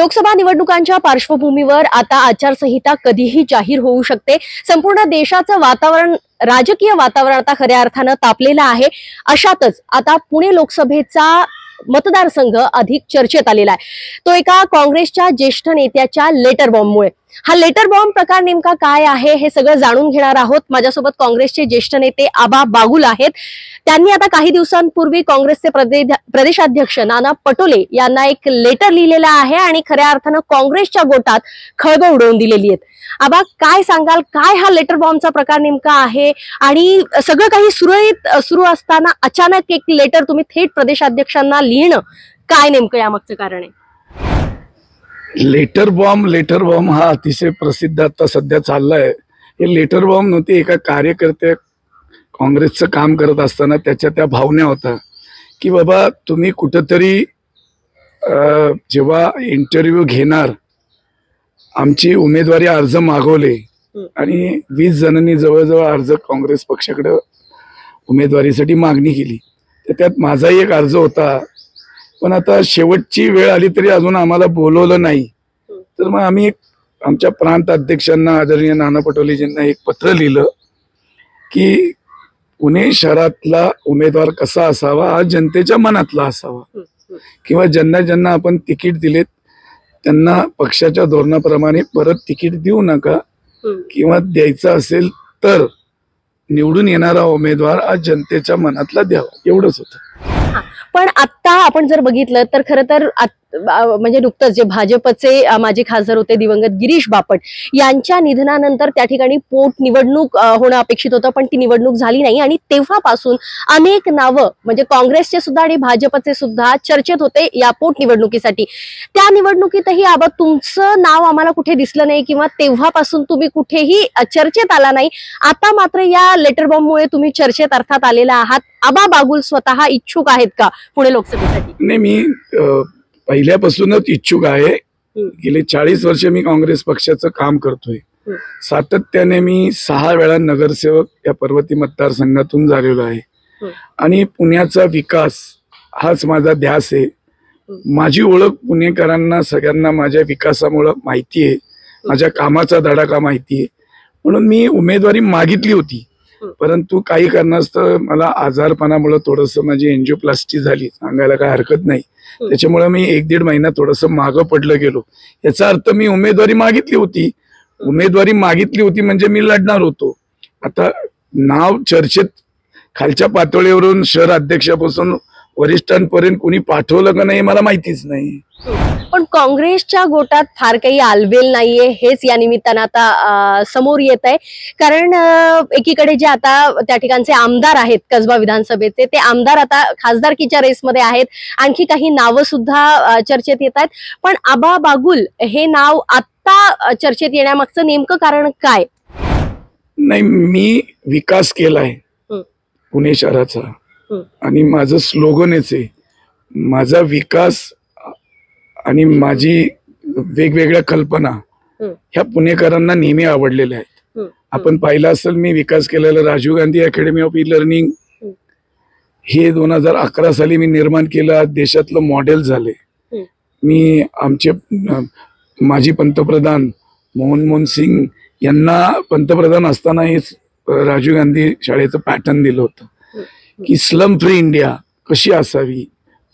लोकसभा निवडणुकांच्या पार्श्वभूमीवर आता आचारसंहिता कधीही जाहीर होऊ शकते। संपूर्ण देशाचं वातावरण, राजकीय वातावरण आता खऱ्या अर्थानं तापलेलं आहे। अशातच आता पुणे लोकसभेचा मतदारसंघ अधिक चर्चेत आलेला आहे, तो एका काँग्रेसच्या ज्येष्ठ नेत्याच्या लेटर बॉम्बमुळे। हा लेटर बॉम्ब प्रकार नेमका काय आहे हे सगळं जाणून घेणार आहोत। माझ्यासोबत काँग्रेसचे ज्येष्ठ नेते आबा बागुल आहेत। त्यांनी आता काही दिवसांपूर्वी काँग्रेसचे प्रदेशाध्यक्ष नाना पटोले यांना एक लेटर लिहिलेलं आहे आणि खऱ्या अर्थानं काँग्रेसच्या गोटात खळबळ उडवून दिलेली आहे। आबा, काय सांगाल, काय हा लेटर बॉम्बचा प्रकार नेमका आहे आणि सगळं काही सुरू असताना अचानक एक लेटर तुम्ही थेट प्रदेशाध्यक्षांना लिहिणं, काय नेमकं यामागचं कारण आहे? लेटर बॉम्ब हा अतिशय प्रसिद्ध आता सध्या चाललाय। हे लेटर बॉम्ब नव्हते, एका कार्यकर्ते काँग्रेसचं काम करत असताना त्याच्या त्या भावना होता की बाबा तुम्ही कुठेतरी जेव्हा इंटरव्ह्यू घेणार, आमची उमेदवारी अर्ज मागवले आणि 20 जणांनी जवळजवळ अर्ज काँग्रेस पक्षाकडे उमेदवारीसाठी मागणी केली, तर त्यात माझाही एक अर्ज होता। पण आता शेवटची वेळ आली तरी अजून आम्हाला बोलवलं नाही, तर मग आम्ही आमच्या प्रांत अध्यक्षांना आदरणीय नाना पटोलेजींना एक पत्र लिहिलं की पुणे शहरातला उमेदवार कसा असावा हा जनतेच्या मनातला असावा, किंवा ज्यांना ज्यांना आपण तिकीट दिलेत त्यांना पक्षाच्या धोरणाप्रमाणे परत तिकीट देऊ नका, किंवा द्यायचं असेल तर निवडून येणारा उमेदवार हा जनतेच्या मनातला द्यावा, एवढंच होतं। पण आता आपण जर बघितलं तर खरं तर म्हणजे नुकतंच जे भाजपचे माजी खासदार होते दिवंगत गिरीश बापट यांच्या निधनानंतर त्या ठिकाणी पोटनिवडणूक होणं अपेक्षित होतं, पण ती निवडणूक झाली नाही आणि तेव्हापासून अनेक नावं म्हणजे काँग्रेसचे सुद्धा आणि भाजपचे सुद्धा चर्चेत होते या पोटनिवडणुकीसाठी। त्या निवडणुकीतही आबा तुमचं नाव आम्हाला कुठे दिसलं नाही किंवा तेव्हापासून तुम्ही कुठेही चर्चेत आला नाही। आता मात्र या लेटर बॉम्बमुळे तुम्ही चर्चेत अर्थात आलेला आहात। आबा बागुल स्वतः इच्छुक आहेत का पुणे लोकसभेसाठी? नाही, मी पहिल्यापासूनच इच्छुक आहे। गेले 40 वर्ष मी काँग्रेस पक्षाचं काम करतोय। सातत्याने मी 6 वेळा नगरसेवक या पर्वती मतदारसंघातून झालेलो आहे आणि पुण्याचा विकास हाच माझा ध्यास आहे। माझी ओळख पुणेकरांना सगळ्यांना माझ्या विकासामुळे माहिती आहे, माझ्या कामाचा धडाका माहिती आहे, म्हणून मी उमेदवारी मागितली होती। परंतु काही कारणास्तव मला आजारपणामुळे थोडंसं माझी एंजिओप्लास्टी झाली, सांगायला काय हरकत नाही, त्याच्यामुळे मी 1-1.5 महिना थोडंसं मागं पडलं गेलो। याचा अर्थ मी उमेदवारी मागितली होती म्हणजे मी लढणार होतो। आता नाव चर्चेत खालच्या पातळीवरून शहर अध्यक्षापासून वरिष्ठांपर्यंत कोणी पाठवलं का नाही मला माहितीच नाही। पण काँग्रेसच्या गोटात फार काही आलबेल नाहीये, हेच या निमित्तानं आता समोर येत आहे। कारण एकीकडे जे आता त्या ठिकाणचे आमदार आहेत कसबा विधानसभेचे, ते आमदार आता खासदारकीच्या रेसमध्ये आहेत, आणखी काही नावं सुद्धा चर्चेत येत आहेत। पण आबा बागुल हे नाव आता चर्चेत येण्यामागचं नेमकं कारण काय? नाही, मी विकास केलाय पुणे शहराचा आणि माझं स्लोगनच आहे, माझा विकास आणि माझी वेगवेगळ्या कल्पना ह्या पुणेकरांना नेहमी आवडलेल्या आहेत। आपण पाहिलं असेल, मी विकास केलेला Rajiv Gandhi academy of e learning हे 2011 साली मी निर्माण केलं, आज देशातलं मॉडेल झाले। मी आमचे माजी पंतप्रधान मनमोहन सिंग यांना पंतप्रधान असताना हे राजीव गांधी शाळेचं पॅटर्न दिलं होतं की स्लम फ्री इंडिया कशी असावी।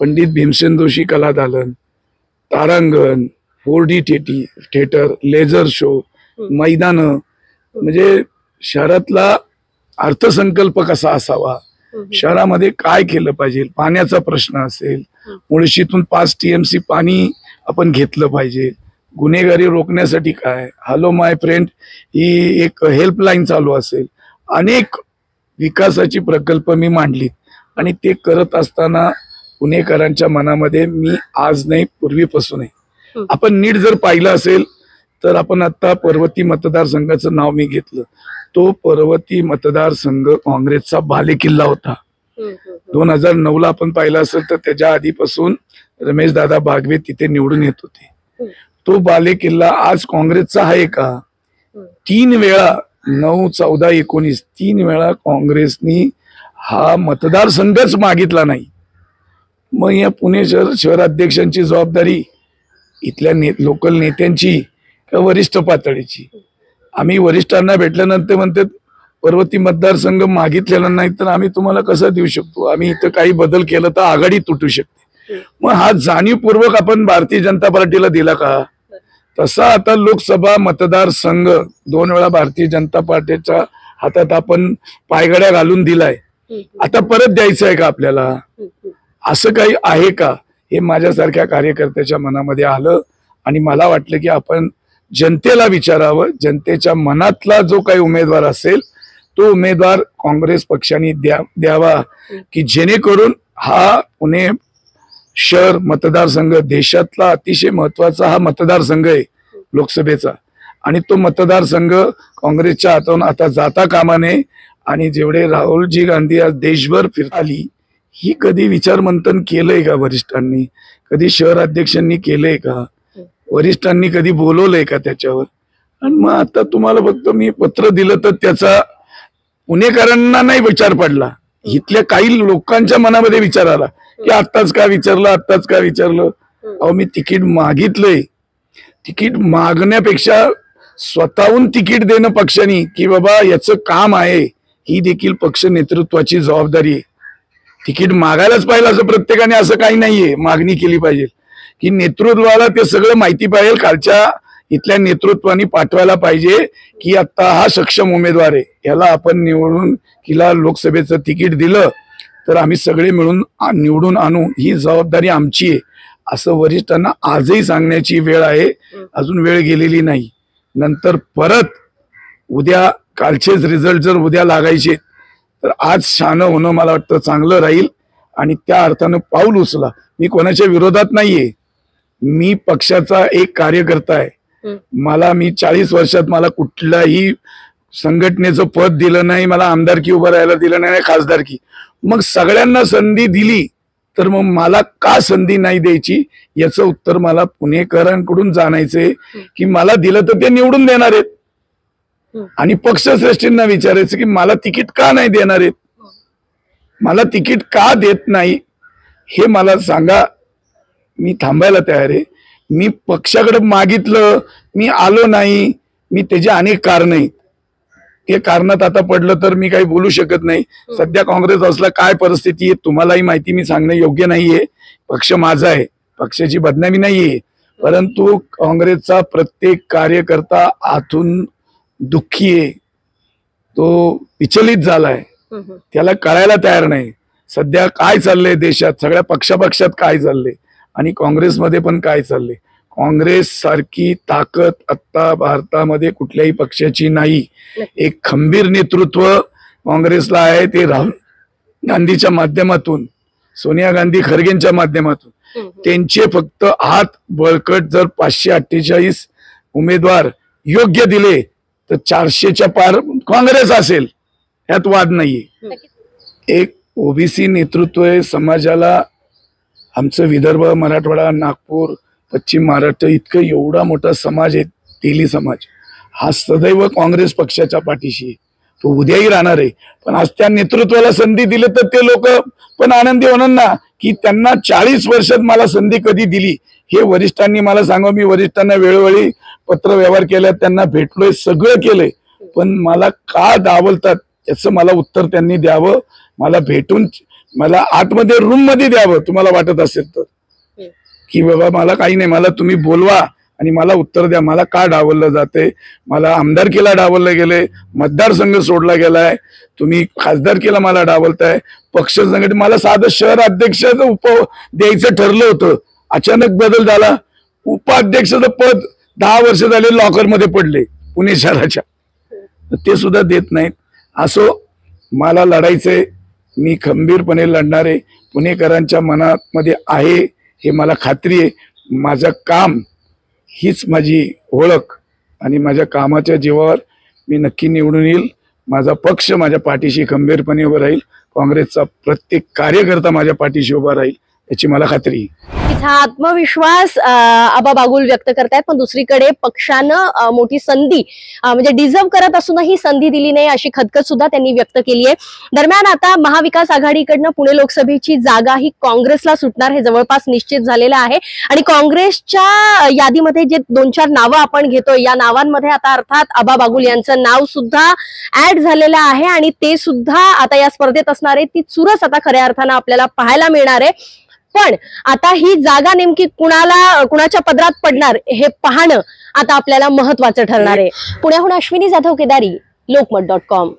पंडित भीमसेन जोशी कला दालन, तारांगण, 4D थिएटर, लेझर शो, मैदान, म्हणजे शहरातला अर्थसंकल्प कसा असावा, शहरामध्ये काय केलं पाहिजे, पाण्याचा प्रश्न असेल, मुळशीतून 5 TMC पाणी आपण घेतलं पाहिजे, गुन्हेगारी रोखण्यासाठी काय, हॅलो माय फ्रेंड ही एक हेल्पलाईन चालू असेल, अनेक विकासाची प्रकल्प मी मांडलीत आणि ते करत असताना पुणेकरांच्या मनामध्ये मी आज नाही पूर्वीपासून आहे। आपण नीट जर पाहिलं असेल तर आपण आता पर्वती मतदारसंघाचं नाव मी घेतलं, तो पर्वती मतदारसंघ काँग्रेसचा बालेकिल्ला होता। 2009 ला आपण पाहिलं असेल तर त्याच्या आधीपासून रमेश दादा बागवे तिथे निवडून येत होते। तो बालेकिल्ला आज काँग्रेसचा आहे का? 3 वेळा 9, 14, 19 3 वेळा काँग्रेसनी हा मतदारसंघच मागितला नाही। मग या पुणे शहर अध्यक्षांची जबाबदारी इथल्या लोकल नेत्यांची का वरिष्ठ पातळीची? आम्ही वरिष्ठांना भेटल्यानंतर म्हणतात पर्वती मतदारसंघ मागितलेला नाही तर आम्ही तुम्हाला कसं देऊ शकतो, आम्ही इथं काही बदल केलं तर आघाडी तुटू शकते. मग हा जाणीवपूर्वक आपण भारतीय जनता पार्टीला दिला का? तसा आता लोकसभा मतदारसंघ 2 वेळा भारतीय जनता पार्टीच्या हातात आपण पायघड्या घालून दिलाय, आता परत द्यायचं आहे का आपल्याला? असं काही आहे का? हे माझ्यासारख्या कार्यकर्त्याच्या मनामध्ये आलं आणि मला वाटलं की आपण जनतेला विचारावं, जनतेच्या मनातला जो काही उमेदवार असेल तो उमेदवार काँग्रेस पक्षाने द्यावा की जेणेकरून हा पुणे शहर मतदारसंघ देशातला अतिशय महत्वाचा हा मतदारसंघ आहे लोकसभेचा, आणि तो मतदारसंघ काँग्रेसच्या हातून आता जाता कामा नये. आणि जेवढे राहुलजी गांधी आज देशभर फिरताली, ही कधी विचारमंथन केलंय का वरिष्ठांनी? कधी शहर अध्यक्षांनी केलंय का? वरिष्ठांनी कधी बोलवलंय का त्याच्यावर? आणि मग आता तुम्हाला फक्त मी पत्र दिलं तर त्याचा पुणेकरांना नाही विचार पडला, इथल्या काही लोकांच्या मनामध्ये विचार आला की आत्ताच का विचारलं. अहो मी तिकीट मागितलंय. तिकीट मागण्यापेक्षा स्वतःहून तिकीट देणं पक्षाने की बाबा याचं काम आहे, ही देखील पक्ष नेतृत्वाची जबाबदारी आहे. तिकीट मागायलाच पाहिजे असं प्रत्येकाने असं काही नाहीये, मागणी केली पाहिजे की नेतृत्वाला ते सगळं माहिती पाहिजे, खालच्या इथल्या नेतृत्वाने पाठवायला पाहिजे की आता हा सक्षम उमेदवार आहे, याला आपण निवडून किला लोकसभेचं तिकीट दिलं तर आम्ही सगळे मिळून निवडून आणू, ही जबाबदारी आमची आहे असं वरिष्ठांना आजही सांगण्याची वेळ आहे. अजून वेळ गेलेली नाही. नंतर परत उद्या कालचेच रिझल्ट जर उद्या लागायचे तर आज शहाणं होणं मला वाटतं चांगलं राहील. आणि त्या अर्थानं पाऊल उचला. मी कोणाच्या विरोधात नाहीये, मी पक्षाचा एक कार्यकर्ता आहे. मी 40 वर्षात मला कुठल्याही संघटनेचं पद दिलं नाही, मला आमदारकी उभं राहायला दिलं नाही, खासदारकी. मग सगळ्यांना संधी दिली तर मग मला का संधी नाही द्यायची याचं उत्तर मला पुणेकरांकडून जाणायचंय की मला दिलं तर ते निवडून देणार आहेत, आणि पक्षश्रेष्ठींना विचारायचं की मला तिकीट का नाही देणार आहेत, मला तिकीट का देत नाही हे मला सांगा. मी थांबायला तयार आहे. मी पक्षाकडे मागितलं, मी आलो नाही, मी त्याची अनेक कारण आहेत. ते कारणात आता पडलं तर मी काही बोलू शकत नाही. सध्या काँग्रेस असला काय परिस्थिती आहे तुम्हालाही माहिती, मी सांगणं योग्य नाहीये. पक्ष माझा आहे, पक्षाची बदनामी नाहीये, परंतु काँग्रेसचा प्रत्येक कार्यकर्ता आतून दुःखी आहे, तो विचलित झालाय, त्याला कळायला तयार नाही सध्या काय चाललंय देशात, सगळ्या पक्षात काय चाललंय आणि काँग्रेसमध्ये पण काय चाललंय. काँग्रेस सारखी ताकद आता भारतामध्ये कुठल्याही पक्षाची नाही. एक खंबीर नेतृत्व काँग्रेसला आहे, ते राहुल गांधीच्या माध्यमातून, सोनिया गांधी खरगेंच्या माध्यमातून. त्यांचे फक्त हात बळकट जर 548 उमेदवार योग्य दिले तर 400च्या पार काँग्रेस असेल, यात वाद नाहीये. एक ओबीसी नेतृत्व आहे समाजाला. आमचं विदर्भ, मराठवाडा, नागपूर, पश्चिम महाराष्ट्र इतकं एवढा मोठा समाज आहे, तेली समाज, हा सदैव काँग्रेस पक्षाच्या पाठीशी आहे, तो उद्याही राहणार आहे. पण आज त्या नेतृत्वाला संधी दिली तर ते लोक पण आनंदी होणार ना की त्यांना 40 वर्षात मला संधी कधी दिली. हे वरिष्ठांनी मला सांगा, मी वरिष्ठांना वेळोवेळी पत्र व्यवहार केला, त्यांना भेटलोय, सगळं केलंय, पण मला का डावलतात याचं मला उत्तर त्यांनी द्यावं. मला भेटून मला आतमध्ये रूम मध्ये द्यावं तुम्हाला वाटत असेल तर, की बाबा मला काही नाही, मला तुम्ही बोलवा आणि मला उत्तर द्या, मला का डावललं जाते, मला आमदारकीला डावललं गेले, मतदारसंघ सोडला गेलाय, तुम्ही खासदारकीला मला डावलताय, पक्ष संघटने मला साधं शहर अध्यक्षाचं द्यायचं ठरलं होतं, अचानक बदल झाला, उपाध्यक्षाचं पद 10 वर्ष झाले लॉकर मध्ये पडले पुणे शहराच्या, ते सुद्धा देत नाहीत. असो, मला लढायचंय, मी खंबीरपणे लढणार आहे. पुणेकरांच्या मनामध्ये आहे हे मला खात्री आहे. माझं काम हीच माझी ओळख आणि माझ्या कामाच्या जीवावर मी नक्की निवडून येईल. माझा पक्ष माझ्या पाठीशी खंबीरपणे उभा राहील. काँग्रेसचा प्रत्येक कार्यकर्ता माझ्या पाठीशी उभा राहील याची मला खात्री आहे. नक्कीच हा आत्मविश्वास आबा बागुल व्यक्त करतायत, पण दुसरीकडे पक्षानं मोठी संधी म्हणजे डिझर्व करत असूनही संधी दिली नाही अशी खदखद सुद्धा त्यांनी व्यक्त केली आहे. दरम्यान आता महाविकास आघाडीकडनं पुणे लोकसभेची जागा ही काँग्रेसला सुटणार हे जवळपास निश्चित झालेलं आहे. आणि काँग्रेसच्या यादीमध्ये जे 2-4 नावं आपण घेतोय या नावांमध्ये आता अर्थात आबा बागुल यांचं नाव सुद्धा ऍड झालेलं आहे आणि ते सुद्धा आता या स्पर्धेत असणारे ती चुरस आता खऱ्या अर्थानं आपल्याला पाहायला मिळणार आहे. पण आता ही जागा नेमकी कुणाच्या पदरात पडणार हे पाहणं आता आपल्याला महत्वाचं ठरणार आहे. पुण्याहून अश्विनी जाधव केदारी, लोकमत.com.